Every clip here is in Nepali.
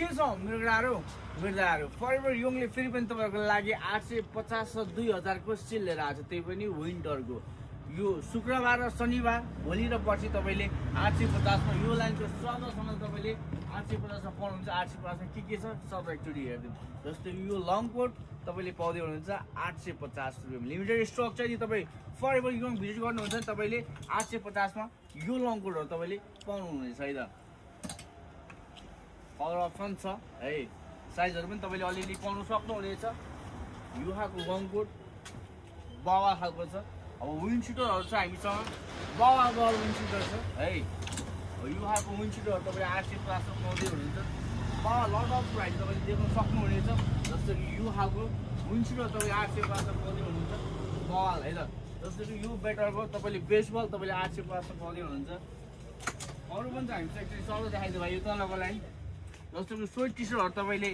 के छ मेरो फरेभर यङले फेरि पनि तपाईँहरूको लागि 850 र 2000 को सेल लिएर आएको छ, त्यही पनि विन्टरको। यो शुक्रबार र शनिबार भोलि र पर्सि तपाईँले 850 मा यो लाइनको सबैसँग तपाईँले 850 मा पाउनुहुन्छ। 850 मा के छ सब एकचोटि हेरिदिउँ। जस्तै यो लङ कोट तपाईँले पाउँदै हुनुहुन्छ 850 रुपियाँमा। लिमिटेड स्टक चाहिँ तपाईँ फरेभर यङ भिजिट गर्नुहुन्छ भने तपाईँले 850 मा यो लङ कोटहरू तपाईँले पाउनुहुनेछ है त। कलर अप्सन छ है, साइजहरू पनि तपाईँले अलिअलि पाउनु सक्नुहुनेछ। यो खालको लङ कोट बावा खालको छ। अब विन्ड सिटरहरू छ हामीसँग, बावा विन्ड सिटर छ है। यो खालको विन्ड सिटरहरू तपाईँले 850 मा पाउँदै हुनुहुन्छ। बावा लट अफ प्राइस तपाईँले देख्न सक्नुहुनेछ। जस्तो कि यो खालको विन्ड सिटर तपाईँले 850 मा पाउँदै हुनुहुन्छ बल है त। जस्तो कि यो बेटरको तपाईँले बेसबल तपाईँले 850 मा पाउँदै हुनुहुन्छ। अरू पनि छ हामी चाहिँ सर्व देखाइदियो भाइ। यो तलको लाइन जस्तो कि स्वेट टी सर्टहरू तपाईँले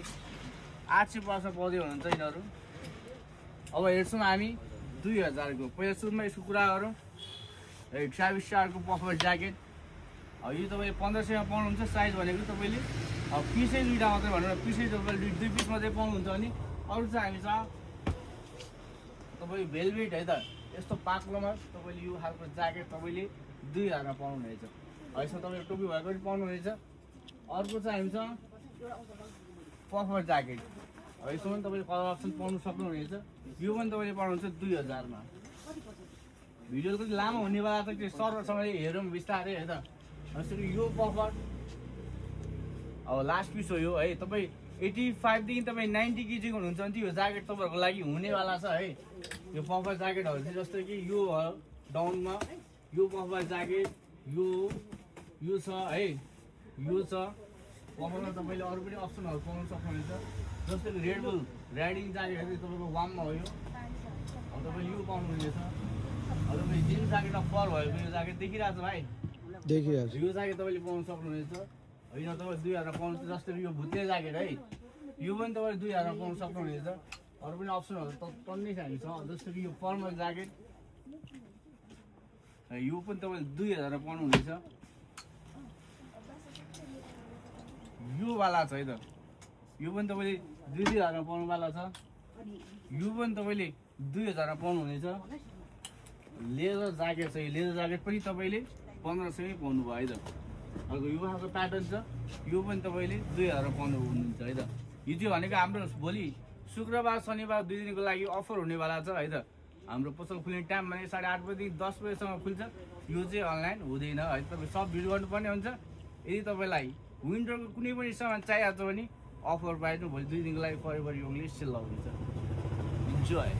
850 मा पाउँदै हुनुहुन्छ यिनीहरू। अब हेर्छौँ हामी 2000 को। पहिला सुरुमा यसको कुरा गरौँ। ट्राभिस स्टारको पफर ज्याकेट यो तपाईँले 1500 मा पाउनुहुन्छ। साइज भनेको तपाईँले पिसै दुईवटा मात्रै भनौँ न, पिसै तपाईँले दुई पिस मात्रै पाउनुहुन्छ भने। अरू चाहिँ हामीसँग तपाईँ भेलभेट है त, यस्तो पाक्लोमा तपाईँले यो खालको ज्याकेट तपाईँले 2000 मा पाउनुहुनेछ। यसमा तपाईँले टोपी भएको पनि पाउनुहुनेछ। अर्को चाहिँ हामीसँग पफर ज्याकेट, यसमा पनि तपाईँले कलर अप्सन पाउनु सक्नुहुनेछ। यो पनि तपाईँले पाउनुहुन्छ 2000 मा। भिडियो कति लामो हुनेवाला छ, त्यो सरसँग हेरौँ बिस्तारै है त। जस्तो कि यो पफर अब लास्ट पिस हो यो है। तपाईँ 85 देखि तपाईँ 90 केजी हुनुहुन्छ भने यो ज्याकेट तपाईँहरूको लागि हुनेवाला छ है। यो पफर ज्याकेटहरू चाहिँ जस्तो कि यो डाउनमा यो पफर ज्याकेट यो छ है, यो छ। पफरमा तपाईँले अरू पनि अप्सनहरू पाउनु सक्नुहुन्छ। जस्तो कि रेड बुल राइडिङ ज्याकेटहरू तपाईँको वाममा हो यो। अब तपाईँले यो पाउनुहुनेछ। अब तपाईँ जिन्स ज्याकेट फर भएको यो ज्याकेट देखिरहेको छ भाइ, देखिरहेको छ। यो ज्याकेट तपाईँले पाउनु सक्नुहुनेछ। होइन तपाईँ 2000 मा पाउनुहुन्छ। जस्तो कि यो भुत्ते ज्याकेट है, यो पनि तपाईँले 2000 मा पाउनु सक्नुहुनेछ। अरू पनि अप्सनहरू त टन्नै छ हामीसँग। जस्तो कि यो फर्मल ज्याकेट यो पनि तपाईँले 2000 मा पाउनुहुनेछ। यो वाला छ है त, यो पनि तपाईँले 2000 मा पाउनुवाला छ। यो पनि तपाईँले 2000 मा पाउनुहुनेछ। लेदर ज्याकेट छ, यो लेदर ज्याकेट पनि तपाईँले 1500 मै पाउनु भयो है त। अर्को यो खालको प्याटर्न छ, यो पनि तपाईँले 2000 मा पाउनुहुन्छ है त। यो चाहिँ भनेको हाम्रो भोलि शुक्रबार शनिबार 2 दिनको लागि अफर हुनेवाला छ है त। हाम्रो पसल खुल्ने टाइम भने 8:30 बजेदेखि 10 बजेसम्म खुल्छ। यो चाहिँ अनलाइन हुँदैन है, तपाईँ सब भिड गर्नुपर्ने हुन्छ। यदि तपाईँलाई विन्टरको कुनै पनि सामान चाहिएको छ भने अफर प्राइसमा भोलि 2 दिनको लागि फरेभर यङले सेल लाउँदैछ। इन्जोय।